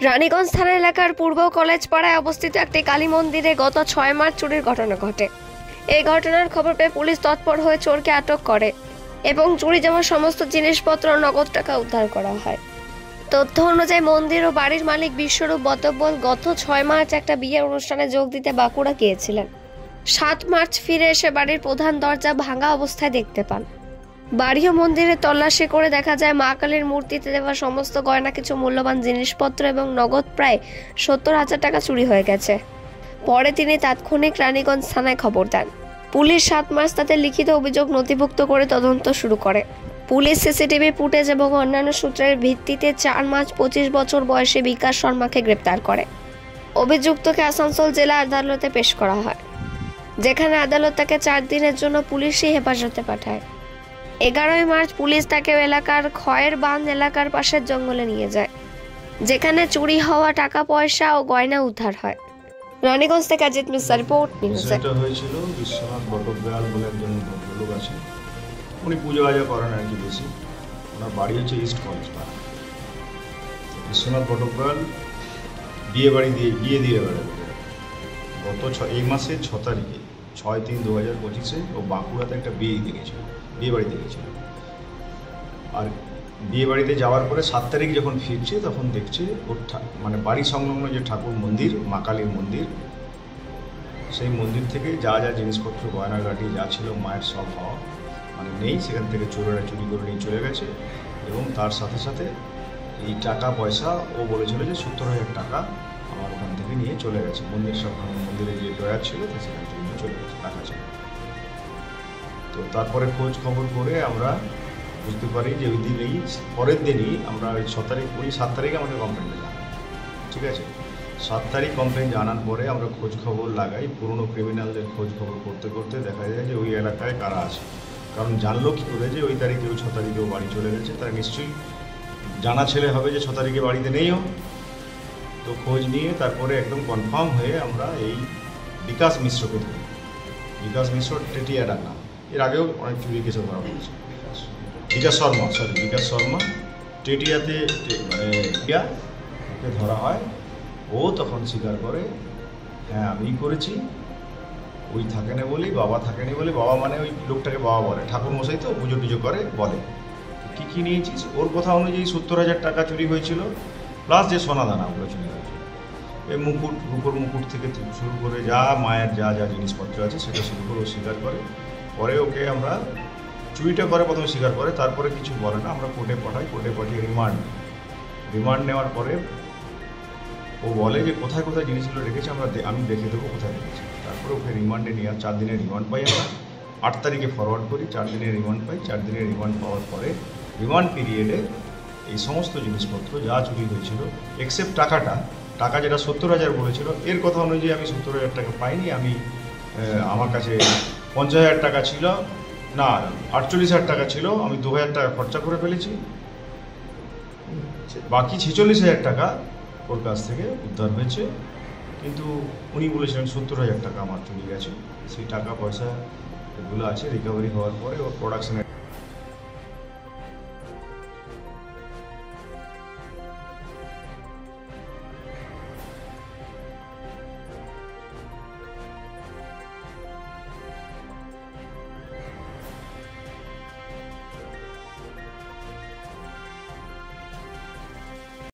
রানীগঞ্জ থানা এলাকার পূর্ব কলেজ পাড়ায় অবস্থিত একটি কালী মন্দিরে গত 6 মার্চ চুরির ঘটনা ঘটে। এই ঘটনার খবর পেয়ে পুলিশ তৎপর হয়ে চোরকে আটক করে এবং চুরি যাওয়া সমস্ত জিনিসপত্র ও নগদ টাকা উদ্ধার করা হয়। তথ্য অনুযায়ী মন্দির ও বাড়ির মালিক বিশ্বরূপ বতব্বল গত 6 মার্চ একটা বিয়ের অনুষ্ঠানে যোগ দিতে বাঁকুড়া গিয়েছিলেন। 7 মার্চ ফিরে এসে বাড়ির প্রধান দরজা ভাঙা অবস্থায় দেখতে পান। বাড়ি ও মন্দিরে তল্লাশি করে দেখা যায় মা কালীর মূর্তিতে দেওয়া সমস্ত গয়না, কিছু মূল্যবান জিনিসপত্র এবং নগদ প্রায় 70,000 টাকা চুরি হয়ে গেছে। পরে তিনি তাৎক্ষণিক রানীগঞ্জ থানায় খবর দেন। পুলিশ 7 মার্চ তাদের লিখিত অভিযোগ নথিভুক্ত করে তদন্ত শুরু করে। পুলিশ সিসিটিভি ফুটেজ এবং অন্যান্য সূত্রের ভিত্তিতে 4 মার্চ 25 বছর বয়সী বিকাশ শর্মাকে গ্রেপ্তার করে। অভিযুক্তকে আসানসোল জেলা আদালতে পেশ করা হয়, যেখানে আদালত তাকে 4 দিনের জন্য পুলিশি হেফাজতে পাঠায়। 11 মার্চ পুলিশ তাকে এলাকার খয়ের বাঁধ এলাকার পাশের জঙ্গলে নিয়ে যায়, যেখানে চুরি হওয়া টাকা পয়সা ও গয়না উদ্ধার হয়। রানীগঞ্জ থেকে অজিত মিশ্র রিপোর্ট নিউজ। এটা হয়েছিল বিশ্বনাথ বটব্যাল বলে একজন ভদ্রলোক আছে, উনি পুজো আজা করেন আর কি বেশি। ওনার বাড়ি হচ্ছে ইস্ট কলেজ পাড়া। বিশ্বনাথ বটব্যাল বিয়ে দিয়ে বেড়াবে গত এই মাসের 6 তারিখে 6/3/2025 ও বাঁকুড়াতে একটা বিয়ে বাড়িতে গেছিল। আর বিয়ে বাড়িতে যাওয়ার পরে 7 তারিখ যখন ফিরছে তখন দেখছে ওর মানে বাড়ি সংলগ্ন যে ঠাকুর মন্দির, মা কালীর মন্দির, সেই মন্দির থেকে যা যা জিনিসপত্র গয়নাগাটি যা ছিল মায়ের সব হওয়া মানে নেই, সেখান থেকে চোরেরা চুরি করে নিয়ে চলে গেছে। এবং তার সাথে সাথে এই টাকা পয়সা ও বলেছিল যে 70,000 টাকা আমার ওখান থেকে নিয়ে চলে গেছে। মন্দিরে যে ড্রয়ার ছিল সেখান থেকে নিয়ে চলে গেছে টাকা ছিল। তো তারপরে খোঁজ খবর করে আমরা বুঝতে পারি যে ওই দিনেই পরের দিনই আমরা ওই 7 তারিখে আমাদের কমপ্লেনটা জানাই, ঠিক আছে। 7 তারিখ কমপ্লেন জানার পরে আমরা খোঁজ খবর লাগাই, পুরনো ক্রিমিনালদের খোঁজ খবর করতে করতে দেখা যায় যে ওই এলাকায় কারা আছে। কারণ জানলো কী করে যে ওই তারিখে 6 তারিখেও বাড়ি চলে গেছে, তারা নিশ্চয়ই জানা ছেলে হবে যে 6 তারিখে বাড়িতে নেইও। তো খোঁজ নিয়ে তারপরে একদম কনফার্ম হয়ে আমরা এই বিকাশ মিশ্রকে ধরি। বিকাশ মিশ্র টেটিয়াডার নাম, এর আগেও অনেক চুরি কেসে ধরা হয়েছে। বিকাশ শর্মা টেটিয়াতে ওকে ধরা হয়। ও তখন স্বীকার করে, হ্যাঁ আমিই করেছি। ওই থাকেনি বলেই, বাবা থাকেনি বলে, বাবা মানে ওই লোকটাকে বাবা বলে, ঠাকুর মশাই তো পুজো টুজো করে বলে। কী নিয়েছিস? ওর কথা অনুযায়ী 70,000 টাকা চুরি হয়েছিল, প্লাস যে সোনাদানা ওগুলো চুরি হয়েছিল। এই মুকুট, রূপোর মুকুট থেকে শুরু করে যা মায়ের যা যা জিনিসপত্র আছে সেটা শুরু করে ও স্বীকার করে। পরে ওকে আমরা চুরিটা করে প্রথমে স্বীকার করে, তারপরে কিছু বলে না, আমরা কোর্টে পাঠাই। কোর্টে পাঠিয়ে রিমান্ড নেওয়ার পরে ও বলে যে কোথায় কোথায় জিনিসগুলো রেখেছে আমি দেখে দেবো কোথায় রেখেছি। তারপরে ওকে রিমান্ডে নিয়ে 4 দিনের রিমান্ড পাই আমরা। 8 তারিখে ফরওয়ার্ড করি, 4 দিনের রিমান্ড পাই। 4 দিনের রিমান্ড পাওয়ার পরে রিমান্ড পিরিয়ডে এই সমস্ত জিনিসপত্র যা চুরি হয়েছিল এক্সেপ্ট টাকা যেটা 70,000 বলেছিল, এর কথা অনুযায়ী আমি 70,000 টাকা পাইনি। আমার কাছে 50,000 টাকা ছিল না, 48,000 টাকা ছিল, আমি 2,000 টাকা খরচা করে ফেলেছি। বাকি 46,000 টাকা ওর কাছ থেকে উদ্ধার হয়েছে। কিন্তু উনি বলেছিলেন 70,000 টাকা আমার চুরি গেছে। সেই টাকা পয়সা এগুলো আছে, রিকভারি হওয়ার পরে ওর প্রোডাকশনের